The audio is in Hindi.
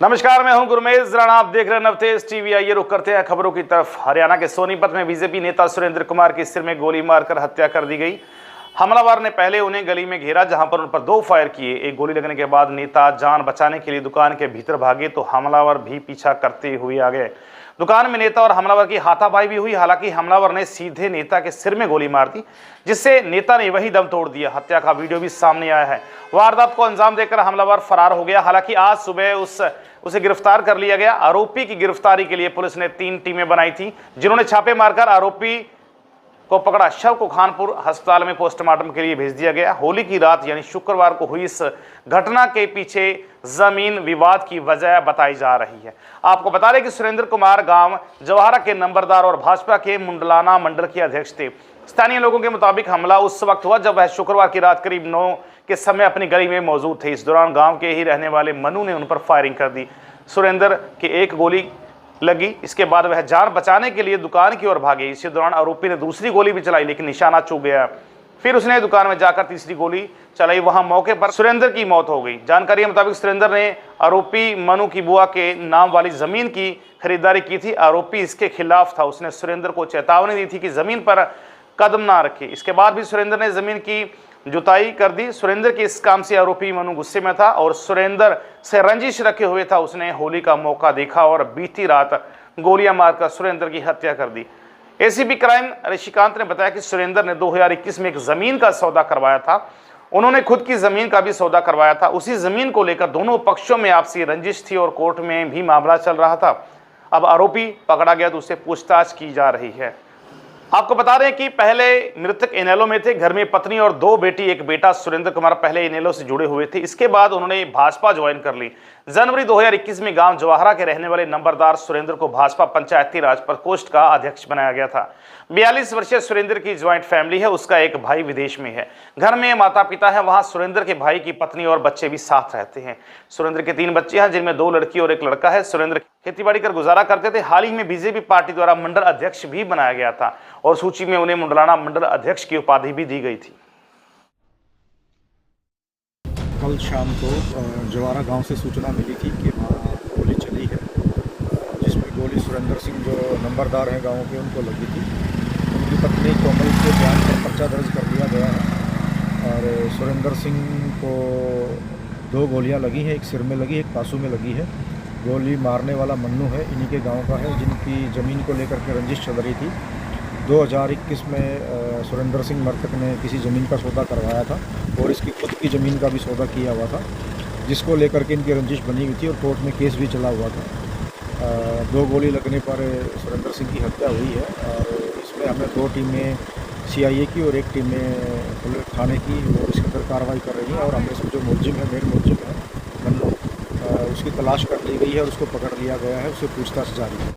नमस्कार, मैं हूं गुरमेज राणा। आप देख रहे हैं नवतेज टीवी। आइए रुक करते हैं खबरों की तरफ। हरियाणा के सोनीपत में बीजेपी नेता सुरेंद्र कुमार के सिर में गोली मारकर हत्या कर दी गई। हमलावर ने पहले उन्हें गली में घेरा, जहां पर उन पर 2 फायर किए। एक गोली लगने के बाद नेता जान बचाने के लिए दुकान के भीतर भागे तो हमलावर भी पीछा करते हुए आ गए। दुकान में नेता और हमलावर की हाथापाई भी हुई। हालांकि हमलावर ने सीधे नेता के सिर में गोली मार दी, जिससे नेता ने वही दम तोड़ दिया। हत्या का वीडियो भी सामने आया है। वारदात को अंजाम देकर हमलावर फरार हो गया। हालांकि आज सुबह उसे गिरफ्तार कर लिया गया। आरोपी की गिरफ्तारी के लिए पुलिस ने 3 टीमें बनाई थी, जिन्होंने छापे मारकर आरोपी को पकड़ा। शव को खानपुर अस्पताल में पोस्टमार्टम के लिए भेज दिया गया। होली की रात यानी शुक्रवार को हुई इस घटना के पीछे जमीन विवाद की वजह बताई जा रही है। आपको बता दें कि सुरेंद्र कुमार गांव जवाहरा के नंबरदार और भाजपा के मुंडलाना मंडल के अध्यक्ष थे। स्थानीय लोगों के मुताबिक हमला उस वक्त हुआ जब वह शुक्रवार की रात करीब 9 के समय अपनी गली में मौजूद थे। इस दौरान गांव के ही रहने वाले मनु ने उन पर फायरिंग कर दी। सुरेंद्र की एक गोली लगी। इसके बाद वह जान बचाने के लिए दुकान की ओर भागे। इसी दौरान आरोपी ने दूसरी गोली भी चलाई, लेकिन निशाना चूक गया। फिर उसने दुकान में जाकर तीसरी गोली चलाई। वहां मौके पर सुरेंद्र की मौत हो गई। जानकारी के मुताबिक सुरेंद्र ने आरोपी मनु की बुआ के नाम वाली जमीन की खरीदारी की थी। आरोपी इसके खिलाफ था। उसने सुरेंद्र को चेतावनी दी थी कि जमीन पर कदम ना रखे। इसके बाद भी सुरेंद्र ने जमीन की जुताई कर दी। सुरेंद्र के इस काम से आरोपी मनु गुस्से में था और सुरेंद्र से रंजिश रखे हुए था। उसने होली का मौका देखा और बीती रात गोलियां मारकर सुरेंद्र की हत्या कर दी। एसीपी क्राइम ऋषिकांत ने बताया कि सुरेंद्र ने 2021 में एक जमीन का सौदा करवाया था। उन्होंने खुद की जमीन का भी सौदा करवाया था। उसी जमीन को लेकर दोनों पक्षों में आपसी रंजिश थी और कोर्ट में भी मामला चल रहा था। अब आरोपी पकड़ा गया तो उससे पूछताछ की जा रही है। आपको बता दें कि पहले मृतक इनेलो में थे। घर में पत्नी और 2 बेटी, 1 बेटा। सुरेंद्र कुमार पहले इनेलो से जुड़े हुए थे। इसके बाद उन्होंने भाजपा ज्वाइन कर ली। जनवरी 2021 में गांव जवाहरा के रहने वाले नंबरदार सुरेंद्र को भाजपा पंचायती राज प्रकोष्ठ का अध्यक्ष बनाया गया था। 42 वर्षीय सुरेंद्र की ज्वाइंट फैमिली है। उसका एक भाई विदेश में है। घर में माता पिता है। वहां सुरेंद्र के भाई की पत्नी और बच्चे भी साथ रहते हैं। सुरेंद्र के 3 बच्चे हैं, जिनमें 2 लड़की और 1 लड़का है। सुरेंद्र खेतीबाड़ी कर गुजारा करते थे। हाल ही में बीजेपी पार्टी द्वारा मंडल अध्यक्ष भी बनाया गया था और सूची में उन्हें मुंडलाना मंडल अध्यक्ष की उपाधि भी दी गई थी। कल शाम को जवारा गांव से सूचना मिली थी कि वहाँ गोली चली है, जिसमें गोली सुरेंद्र सिंह जो नंबरदार हैं गांव के, उनको लगी थी। उनकी पत्नी कोमल के बयान पर पर्चा दर्ज कर लिया गया है और सुरेंद्र सिंह को 2 गोलियां लगी हैं। एक सिर में लगी, एक पासू में लगी है। गोली मारने वाला मन्नू है, इन्हीं के गांव का है, जिनकी ज़मीन को लेकर के रंजिश चल रही थी। 2021 में सुरेंद्र सिंह मृतक ने किसी ज़मीन का सौदा करवाया था और इसकी खुद की ज़मीन का भी सौदा किया हुआ था, जिसको लेकर के इनकी रंजिश बनी हुई थी और कोर्ट में केस भी चला हुआ था। 2 गोली लगने पर सुरेंद्र सिंह की हत्या हुई है और इसमें हमें 2 टीमें CIA की और 1 टीमें पुलिस थाने की और इसके अंदर कार्रवाई कर रही हैं और हमें इसमें जो मुलजिम है, मेन मुलजिम है मन्नू, उसकी तलाश कर ली गई है और उसको पकड़ लिया गया है। उससे पूछताछ जारी है।